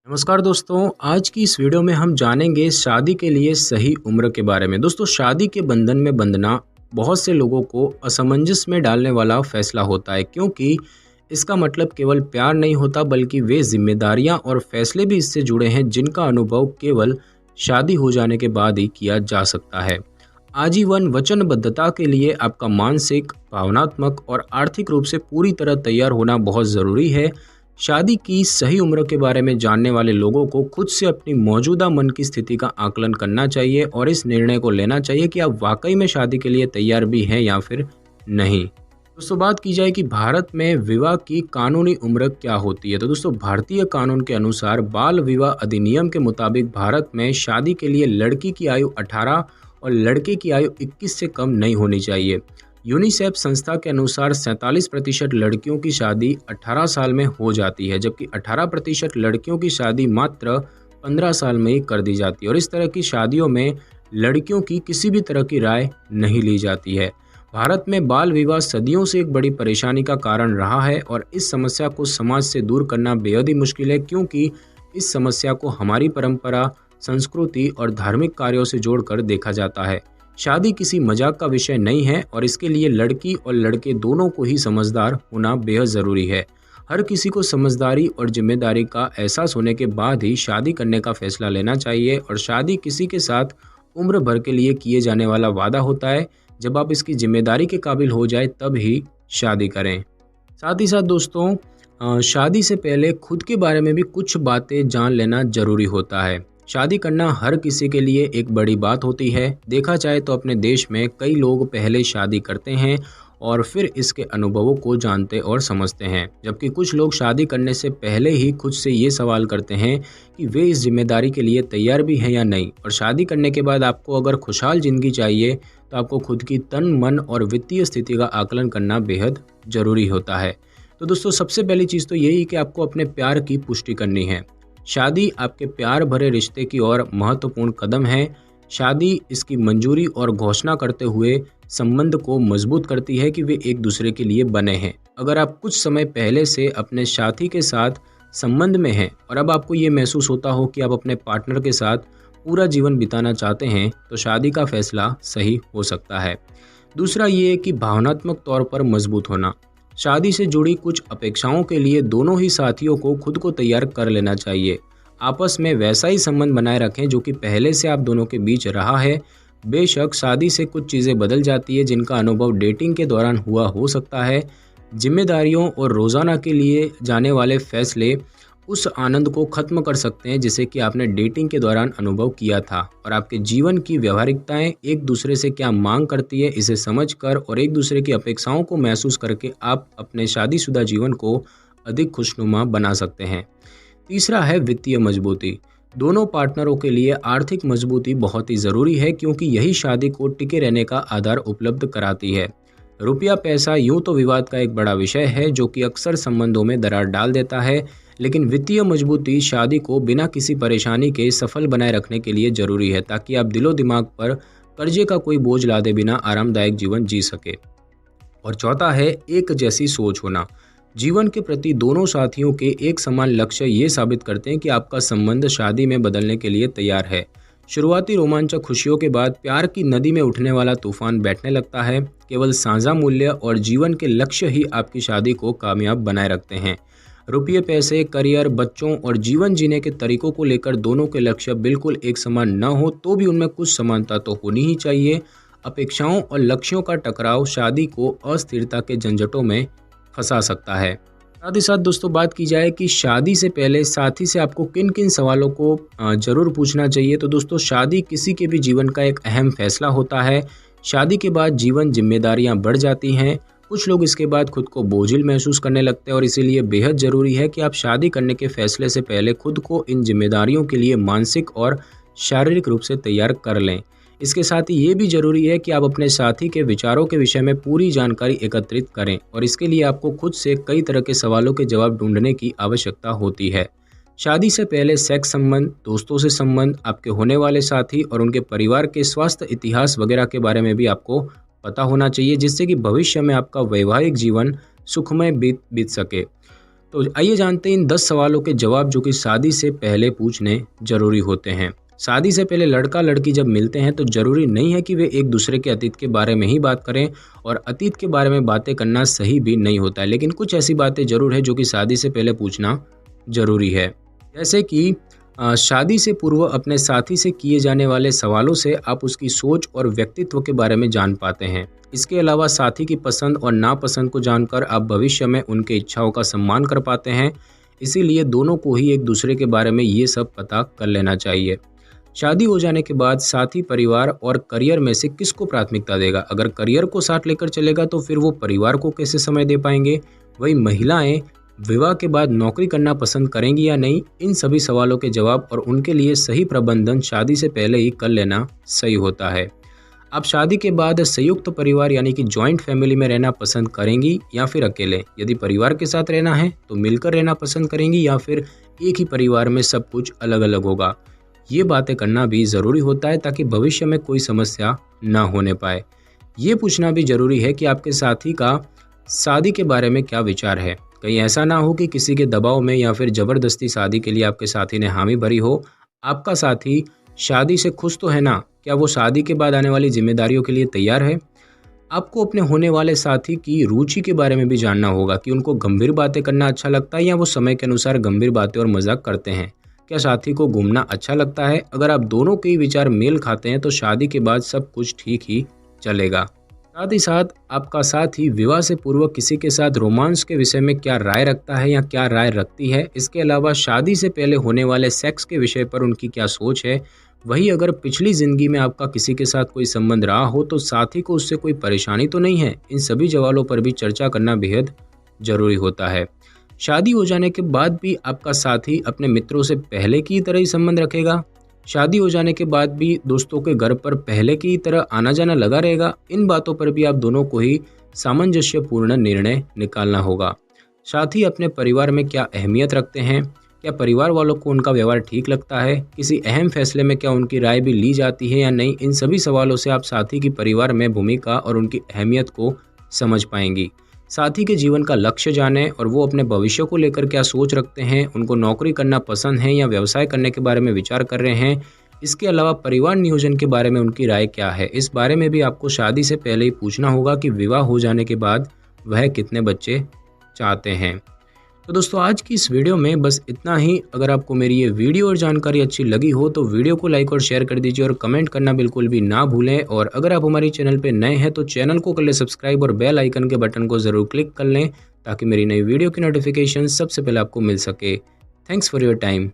नमस्कार दोस्तों, आज की इस वीडियो में हम जानेंगे शादी के लिए सही उम्र के बारे में। दोस्तों, शादी के बंधन में बंधना बहुत से लोगों को असमंजस में डालने वाला फैसला होता है, क्योंकि इसका मतलब केवल प्यार नहीं होता बल्कि वे जिम्मेदारियां और फैसले भी इससे जुड़े हैं जिनका अनुभव केवल शादी हो जाने के बाद ही किया जा सकता है। आजीवन वचनबद्धता के लिए आपका मानसिक, भावनात्मक और आर्थिक रूप से पूरी तरह तैयार होना बहुत ज़रूरी है। शादी की सही उम्र के बारे में जानने वाले लोगों को खुद से अपनी मौजूदा मन की स्थिति का आकलन करना चाहिए और इस निर्णय को लेना चाहिए कि आप वाकई में शादी के लिए तैयार भी हैं या फिर नहीं। दोस्तों, बात की जाए कि भारत में विवाह की कानूनी उम्र क्या होती है, तो दोस्तों भारतीय कानून के अनुसार बाल विवाह अधिनियम के मुताबिक भारत में शादी के लिए लड़की की आयु 18 और लड़के की आयु 21 से कम नहीं होनी चाहिए। यूनिसेफ संस्था के अनुसार 47% लड़कियों की शादी 18 साल में हो जाती है, जबकि 18% लड़कियों की शादी मात्र 15 साल में ही कर दी जाती है और इस तरह की शादियों में लड़कियों की किसी भी तरह की राय नहीं ली जाती है। भारत में बाल विवाह सदियों से एक बड़ी परेशानी का कारण रहा है और इस समस्या को समाज से दूर करना बेहद ही मुश्किल है, क्योंकि इस समस्या को हमारी परंपरा, संस्कृति और धार्मिक कार्यों से जोड़कर देखा जाता है। शादी किसी मजाक का विषय नहीं है और इसके लिए लड़की और लड़के दोनों को ही समझदार होना बेहद ज़रूरी है। हर किसी को समझदारी और जिम्मेदारी का एहसास होने के बाद ही शादी करने का फैसला लेना चाहिए और शादी किसी के साथ उम्र भर के लिए किए जाने वाला वादा होता है। जब आप इसकी जिम्मेदारी के काबिल हो जाए तब ही शादी करें। साथ ही साथ दोस्तों, शादी से पहले खुद के बारे में भी कुछ बातें जान लेना ज़रूरी होता है। शादी करना हर किसी के लिए एक बड़ी बात होती है। देखा जाए तो अपने देश में कई लोग पहले शादी करते हैं और फिर इसके अनुभवों को जानते और समझते हैं, जबकि कुछ लोग शादी करने से पहले ही खुद से ये सवाल करते हैं कि वे इस जिम्मेदारी के लिए तैयार भी हैं या नहीं। और शादी करने के बाद आपको अगर खुशहाल ज़िंदगी चाहिए तो आपको खुद की तन, मन और वित्तीय स्थिति का आकलन करना बेहद ज़रूरी होता है। तो दोस्तों, सबसे पहली चीज़ तो यही कि आपको अपने प्यार की पुष्टि करनी है। शादी आपके प्यार भरे रिश्ते की ओर महत्वपूर्ण कदम है। शादी इसकी मंजूरी और घोषणा करते हुए संबंध को मजबूत करती है कि वे एक दूसरे के लिए बने हैं। अगर आप कुछ समय पहले से अपने साथी के साथ संबंध में हैं और अब आपको ये महसूस होता हो कि आप अपने पार्टनर के साथ पूरा जीवन बिताना चाहते हैं, तो शादी का फैसला सही हो सकता है। दूसरा ये कि भावनात्मक तौर पर मजबूत होना। शादी से जुड़ी कुछ अपेक्षाओं के लिए दोनों ही साथियों को खुद को तैयार कर लेना चाहिए। आपस में वैसा ही संबंध बनाए रखें जो कि पहले से आप दोनों के बीच रहा है। बेशक शादी से कुछ चीज़ें बदल जाती है जिनका अनुभव डेटिंग के दौरान हुआ हो सकता है। जिम्मेदारियों और रोज़ाना के लिए जाने वाले फैसले उस आनंद को ख़त्म कर सकते हैं जिसे कि आपने डेटिंग के दौरान अनुभव किया था। और आपके जीवन की व्यावहारिकताएं एक दूसरे से क्या मांग करती है, इसे समझकर और एक दूसरे की अपेक्षाओं को महसूस करके आप अपने शादीशुदा जीवन को अधिक खुशनुमा बना सकते हैं। तीसरा है वित्तीय मजबूती। दोनों पार्टनरों के लिए आर्थिक मजबूती बहुत ही ज़रूरी है, क्योंकि यही शादी को टिके रहने का आधार उपलब्ध कराती है। रुपया पैसा यूँ तो विवाद का एक बड़ा विषय है जो कि अक्सर संबंधों में दरार डाल देता है, लेकिन वित्तीय मजबूती शादी को बिना किसी परेशानी के सफल बनाए रखने के लिए ज़रूरी है, ताकि आप दिलो दिमाग पर कर्जे का कोई बोझ लादे बिना आरामदायक जीवन जी सके। और चौथा है एक जैसी सोच होना। जीवन के प्रति दोनों साथियों के एक समान लक्ष्य ये साबित करते हैं कि आपका संबंध शादी में बदलने के लिए तैयार है। शुरुआती रोमांचक खुशियों के बाद प्यार की नदी में उठने वाला तूफान बैठने लगता है। केवल साझा मूल्य और जीवन के लक्ष्य ही आपकी शादी को कामयाब बनाए रखते हैं। रुपये पैसे, करियर, बच्चों और जीवन जीने के तरीकों को लेकर दोनों के लक्ष्य बिल्कुल एक समान न हो तो भी उनमें कुछ समानता तो होनी ही चाहिए। अपेक्षाओं और लक्ष्यों का टकराव शादी को अस्थिरता के झंझटों में फंसा सकता है। साथ ही साथ दोस्तों, बात की जाए कि शादी से पहले साथी से आपको किन किन सवालों को ज़रूर पूछना चाहिए, तो दोस्तों शादी किसी के भी जीवन का एक अहम फैसला होता है। शादी के बाद जीवन जिम्मेदारियां बढ़ जाती हैं। कुछ लोग इसके बाद खुद को बोझिल महसूस करने लगते हैं और इसीलिए बेहद ज़रूरी है कि आप शादी करने के फैसले से पहले खुद को इन जिम्मेदारियों के लिए मानसिक और शारीरिक रूप से तैयार कर लें। इसके साथ ही ये भी ज़रूरी है कि आप अपने साथी के विचारों के विषय में पूरी जानकारी एकत्रित करें और इसके लिए आपको खुद से कई तरह के सवालों के जवाब ढूंढने की आवश्यकता होती है। शादी से पहले सेक्स संबंध, दोस्तों से संबंध, आपके होने वाले साथी और उनके परिवार के स्वास्थ्य इतिहास वगैरह के बारे में भी आपको पता होना चाहिए, जिससे कि भविष्य में आपका वैवाहिक जीवन सुखमय बीत सके। तो आइए जानते हैं इन 10 सवालों के जवाब जो कि शादी से पहले पूछने ज़रूरी होते हैं। शादी से पहले लड़का लड़की जब मिलते हैं तो ज़रूरी नहीं है कि वे एक दूसरे के अतीत के बारे में ही बात करें, और अतीत के बारे में बातें करना सही भी नहीं होता है, लेकिन कुछ ऐसी बातें ज़रूर है जो कि शादी से पहले पूछना ज़रूरी है। जैसे कि शादी से पूर्व अपने साथी से किए जाने वाले सवालों से आप उसकी सोच और व्यक्तित्व के बारे में जान पाते हैं। इसके अलावा साथी की पसंद और नापसंद को जानकर आप भविष्य में उनके इच्छाओं का सम्मान कर पाते हैं। इसीलिए दोनों को ही एक दूसरे के बारे में ये सब पता कर लेना चाहिए। शादी हो जाने के बाद साथी परिवार और करियर में से किसको प्राथमिकता देगा? अगर करियर को साथ लेकर चलेगा तो फिर वो परिवार को कैसे समय दे पाएंगे? वही महिलाएं विवाह के बाद नौकरी करना पसंद करेंगी या नहीं? इन सभी सवालों के जवाब और उनके लिए सही प्रबंधन शादी से पहले ही कर लेना सही होता है। आप शादी के बाद संयुक्त परिवार यानी कि जॉइंट फैमिली में रहना पसंद करेंगी या फिर अकेले? यदि परिवार के साथ रहना है तो मिलकर रहना पसंद करेंगी या फिर एक ही परिवार में सब कुछ अलग अलग होगा? ये बातें करना भी ज़रूरी होता है ताकि भविष्य में कोई समस्या ना होने पाए। ये पूछना भी ज़रूरी है कि आपके साथी का शादी के बारे में क्या विचार है। कहीं ऐसा ना हो कि किसी के दबाव में या फिर ज़बरदस्ती शादी के लिए आपके साथी ने हामी भरी हो। आपका साथी शादी से खुश तो है ना? क्या वो शादी के बाद आने वाली जिम्मेदारियों के लिए तैयार है? आपको अपने होने वाले साथी की रुचि के बारे में भी जानना होगा कि उनको गंभीर बातें करना अच्छा लगता है या वो समय के अनुसार गंभीर बातें और मजाक करते हैं। क्या साथी को घूमना अच्छा लगता है? अगर आप दोनों के ही विचार मेल खाते हैं तो शादी के बाद सब कुछ ठीक ही चलेगा। साथ ही साथ आपका साथी विवाह से पूर्व किसी के साथ रोमांस के विषय में क्या राय रखता है या क्या राय रखती है। इसके अलावा शादी से पहले होने वाले सेक्स के विषय पर उनकी क्या सोच है। वही अगर पिछली जिंदगी में आपका किसी के साथ कोई संबंध रहा हो तो साथी को उससे कोई परेशानी तो नहीं है। इन सभी सवालों पर भी चर्चा करना बेहद जरूरी होता है। शादी हो जाने के बाद भी आपका साथी अपने मित्रों से पहले की तरह ही संबंध रखेगा? शादी हो जाने के बाद भी दोस्तों के घर पर पहले की तरह आना जाना लगा रहेगा? इन बातों पर भी आप दोनों को ही सामंजस्यपूर्ण निर्णय निकालना होगा। साथी अपने परिवार में क्या अहमियत रखते हैं? क्या परिवार वालों को उनका व्यवहार ठीक लगता है? किसी अहम फैसले में क्या उनकी राय भी ली जाती है या नहीं? इन सभी सवालों से आप साथी की परिवार में भूमिका और उनकी अहमियत को समझ पाएंगी। साथी के जीवन का लक्ष्य जानें और वो अपने भविष्य को लेकर क्या सोच रखते हैं। उनको नौकरी करना पसंद है या व्यवसाय करने के बारे में विचार कर रहे हैं। इसके अलावा परिवार नियोजन के बारे में उनकी राय क्या है। इस बारे में भी आपको शादी से पहले ही पूछना होगा कि विवाह हो जाने के बाद वह कितने बच्चे चाहते हैं। तो दोस्तों आज की इस वीडियो में बस इतना ही। अगर आपको मेरी ये वीडियो और जानकारी अच्छी लगी हो तो वीडियो को लाइक और शेयर कर दीजिए और कमेंट करना बिल्कुल भी ना भूलें। और अगर आप हमारे चैनल पे नए हैं तो चैनल को कर ले सब्सक्राइब और बेल आइकन के बटन को ज़रूर क्लिक कर लें ताकि मेरी नई वीडियो की नोटिफिकेशन सबसे पहले आपको मिल सके। Thanks for your time.